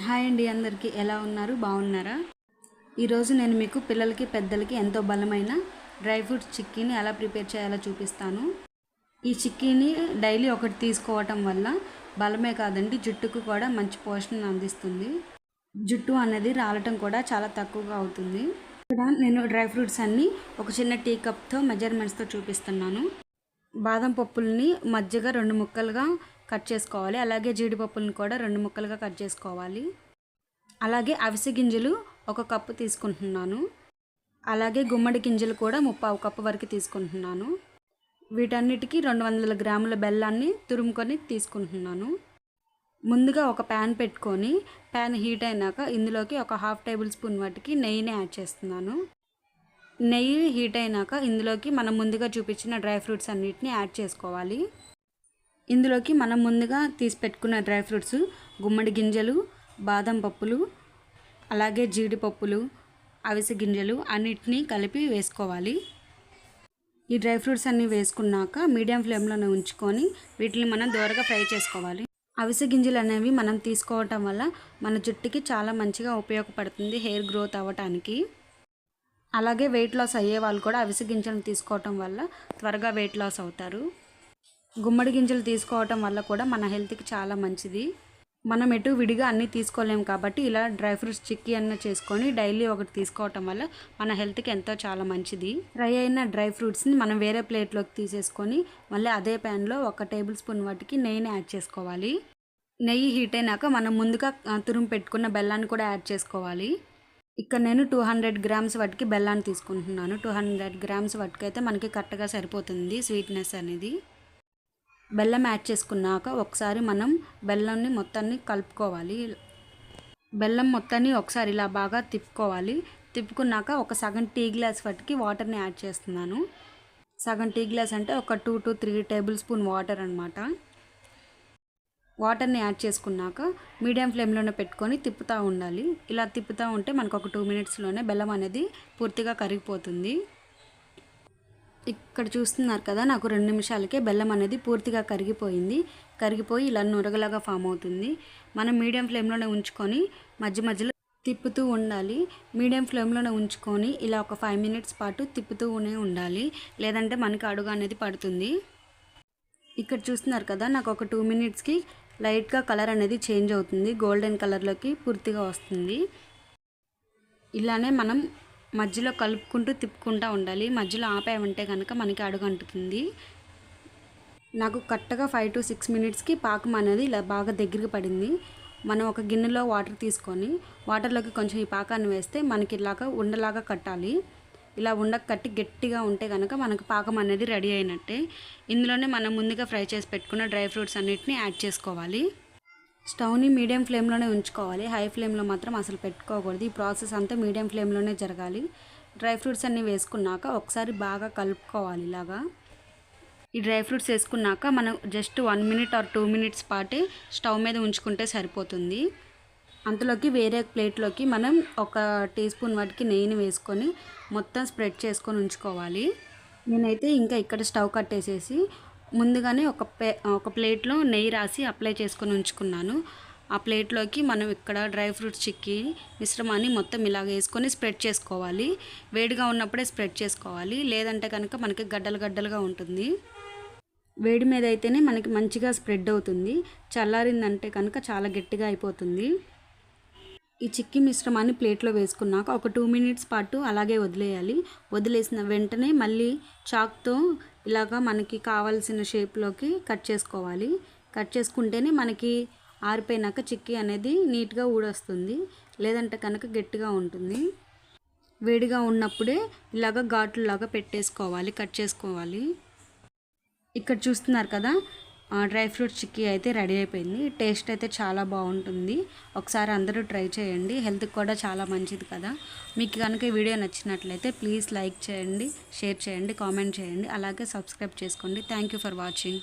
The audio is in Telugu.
హాయ్ అండి, అందరికీ ఎలా ఉన్నారు? బాగున్నారా? ఈరోజు నేను మీకు పిల్లలకి పెద్దలకి ఎంతో బలమైన డ్రై ఫ్రూట్స్ చిక్కీని ఎలా ప్రిపేర్ చేయాలో చూపిస్తాను. ఈ చిక్కీని డైలీ ఒకటి తీసుకోవటం వల్ల బలమే కాదండి, జుట్టుకు కూడా మంచి పోషణను అందిస్తుంది. జుట్టు అనేది రాలటం కూడా చాలా తక్కువగా అవుతుంది. ఇక్కడ నేను డ్రై ఫ్రూట్స్ అన్నీ ఒక చిన్న టీ కప్తో మెజర్మెంట్స్తో చూపిస్తున్నాను. బాదం పప్పుల్ని మధ్యగా 2 ముక్కలుగా కట్ చేసుకోవాలి. అలాగే జీడిపప్పులను కూడా 2 ముక్కలుగా కట్ చేసుకోవాలి. అలాగే అవిసె గింజలు 1 కప్పు తీసుకుంటున్నాను. అలాగే గుమ్మడి గింజలు కూడా 3/4 కప్పు వరకు తీసుకుంటున్నాను. వీటన్నిటికీ 200 గ్రాముల బెల్లాన్ని తురుముకొని తీసుకుంటున్నాను. ముందుగా ఒక ప్యాన్ పెట్టుకొని ప్యాన్ హీట్ అయినాక ఇందులోకి ఒక 1/2 టేబుల్ స్పూన్ వాటికి నెయ్యిని యాడ్ చేస్తున్నాను. నెయ్యి హీట్ అయినాక ఇందులోకి మనం ముందుగా చూపించిన డ్రై ఫ్రూట్స్ అన్నిటిని యాడ్ చేసుకోవాలి. ఇందులోకి మనం ముందుగా తీసి పెట్టుకున్న డ్రై ఫ్రూట్స్ గుమ్మడి గింజలు, బాదం పప్పులు, అలాగే జీడిపప్పులు, అవిసె గింజలు అన్నిటినీ కలిపి వేసుకోవాలి. ఈ డ్రై ఫ్రూట్స్ అన్నీ వేసుకున్నాక మీడియం ఫ్లేమ్లోనే ఉంచుకొని వీటిని మనం దోరగా ఫ్రై చేసుకోవాలి. అవిసె గింజలు అనేవి మనం తీసుకోవటం వల్ల మన జుట్టుకి చాలా మంచిగా ఉపయోగపడుతుంది, హెయిర్ గ్రోత్ అవ్వటానికి. అలాగే వెయిట్ లాస్ అయ్యే వాళ్ళు కూడా అవిసె గింజలను తీసుకోవటం వల్ల త్వరగా వెయిట్ లాస్ అవుతారు. గుమ్మడి గింజలు తీసుకోవటం వల్ల కూడా మన హెల్త్కి చాలా మంచిది. మనం ఎటు విడిగా అన్నీ తీసుకోలేము కాబట్టి ఇలా డ్రై ఫ్రూట్స్ చిక్కీ అన్న చేసుకొని డైలీ ఒకటి తీసుకోవటం వల్ల మన హెల్త్కి ఎంతో చాలా మంచిది. ఫ్రై అయిన డ్రై ఫ్రూట్స్ని మనం వేరే ప్లేట్లోకి తీసేసుకొని మళ్ళీ అదే ప్యాన్లో 1 టేబుల్ స్పూన్ వాటికి నెయ్యిని యాడ్ చేసుకోవాలి. నెయ్యి హీట్ అయినాక మనం ముందుగా తురుము పెట్టుకున్న బెల్లాన్ని కూడా యాడ్ చేసుకోవాలి. ఇక్కడ నేను 200 గ్రామ్స్ వాటికి బెల్లాన్ని తీసుకుంటున్నాను. 200 గ్రామ్స్ వాటికి అయితే మనకి కరెక్ట్గా సరిపోతుంది స్వీట్నెస్ అనేది. బెల్లం యాడ్ చేసుకున్నాక ఒకసారి మనం బెల్లంని మొత్తాన్ని కలుపుకోవాలి. బెల్లం మొత్తాన్ని ఒకసారి ఇలా బాగా తిప్పుకోవాలి. తిప్పుకున్నాక ఒక సగం టీ గ్లాస్ వాటికి వాటర్ని యాడ్ చేస్తున్నాను. సగం టీ గ్లాస్ అంటే ఒక 2 to 3 టేబుల్ స్పూన్ వాటర్ అనమాట. వాటర్ని యాడ్ చేసుకున్నాక మీడియం ఫ్లేమ్లోనే పెట్టుకొని తిప్పుతూ ఉండాలి. ఇలా తిప్పుతూ ఉంటే మనకు ఒక 2 మినిట్స్లోనే బెల్లం అనేది పూర్తిగా కరిగిపోతుంది. ఇక్కడ చూస్తున్నారు కదా, నాకు 2 నిమిషాలకే బెల్లం అనేది పూర్తిగా కరిగిపోయి ఇలా నురగలాగా ఫామ్ అవుతుంది. మనం మీడియం ఫ్లేమ్లోనే ఉంచుకొని మధ్య మధ్యలో తిప్పుతూ ఉండాలి. మీడియం ఫ్లేమ్లోనే ఉంచుకొని ఇలా ఒక 5 మినిట్స్ పాటు తిప్పుతూనే ఉండాలి, లేదంటే మనకి అడుగు అనేది పడుతుంది. ఇక్కడ చూస్తున్నారు కదా, నాకు ఒక 2 మినిట్స్కి లైట్గా కలర్ అనేది చేంజ్ అవుతుంది, గోల్డెన్ కలర్లోకి పూర్తిగా వస్తుంది. ఇలానే మనం మధ్యలో కలుపుకుంటూ తిప్పుకుంటూ ఉండాలి. మధ్యలో ఆపామంటే కనుక మనకి అడుగు అంటుతుంది. నాకు కరెక్ట్గా 5 to 6 మినిట్స్కి పాకం అనేది ఇలా బాగా దగ్గరికి పడింది. మనం ఒక గిన్నెలో వాటర్ తీసుకొని వాటర్లోకి కొంచెం ఈ పాకాన్ని వేస్తే మనకి ఇలాగా ఉండలాగా కట్టాలి. ఇలా ఉండకు కట్టి గట్టిగా ఉంటే కనుక మనకు పాకం అనేది రెడీ అయినట్టే. ఇందులోనే మనం ముందుగా ఫ్రై చేసి పెట్టుకున్న డ్రై ఫ్రూట్స్ అన్నిటిని యాడ్ చేసుకోవాలి. స్టవ్ని మీడియం ఫ్లేమ్లోనే ఉంచుకోవాలి, హై ఫ్లేమ్లో మాత్రం అసలు పెట్టుకోకూడదు. ఈ ప్రాసెస్ అంతా మీడియం ఫ్లేమ్లోనే జరగాలి. డ్రై ఫ్రూట్స్ అన్నీ వేసుకున్నాక ఒకసారి బాగా కలుపుకోవాలి. ఇలాగా ఈ డ్రై ఫ్రూట్స్ వేసుకున్నాక మనం జస్ట్ 1 minute or 2 minutes పాటే స్టవ్ మీద ఉంచుకుంటే సరిపోతుంది. అంతలోకి వేరే ప్లేట్లోకి మనం 1 టీ స్పూన్ వాటికి నెయ్యిని వేసుకొని మొత్తం స్ప్రెడ్ చేసుకొని ఉంచుకోవాలి. నేనైతే ఇంకా ఇక్కడ స్టవ్ కట్టేసేసి ముందుగానే ఒక ప్లేట్లో నెయ్యి రాసి అప్లై చేసుకొని ఉంచుకున్నాను. ఆ ప్లేట్లోకి మనం ఇక్కడ డ్రై ఫ్రూట్స్ చిక్కీ మిశ్రమాన్ని మొత్తం ఇలాగ వేసుకొని స్ప్రెడ్ చేసుకోవాలి. వేడిగా ఉన్నప్పుడే స్ప్రెడ్ చేసుకోవాలి, లేదంటే కనుక మనకి గడ్డలు గడ్డలుగా ఉంటుంది. వేడి మీద అయితేనే మనకి మంచిగా స్ప్రెడ్ అవుతుంది, చల్లారిందంటే కనుక చాలా గట్టిగా అయిపోతుంది. ఈ చిక్కీ మిశ్రమాన్ని ప్లేట్లో వేసుకున్నాక ఒక 2 మినిట్స్ పాటు అలాగే వదిలేయాలి. వదిలేసిన వెంటనే మళ్ళీ చాక్తో ఇలాగా మనకి కావాల్సిన షేప్లోకి కట్ చేసుకోవాలి. కట్ చేసుకుంటేనే మనకి ఆరిపోయినాక చిక్కీ అనేది నీట్గా ఊడొస్తుంది, లేదంటే కనుక గట్టిగా ఉంటుంది. వేడిగా ఉన్నప్పుడే ఇలాగ ఘాట్లులాగా పెట్టేసుకోవాలి, కట్ చేసుకోవాలి. ఇక్కడ చూస్తున్నారు కదా, డ్రై ఫ్రూట్స్ చిక్కీ అయితే రెడీ అయిపోయింది. టేస్ట్ అయితే చాలా బాగుంటుంది. ఒకసారి అందరూ ట్రై చేయండి, హెల్త్కి కూడా చాలా మంచిది కదా. మీకు కనుక ఈ వీడియో నచ్చినట్లయితే ప్లీజ్ లైక్ చేయండి, షేర్ చేయండి, కామెంట్ చేయండి, అలాగే సబ్స్క్రైబ్ చేసుకోండి. Thank you for watching.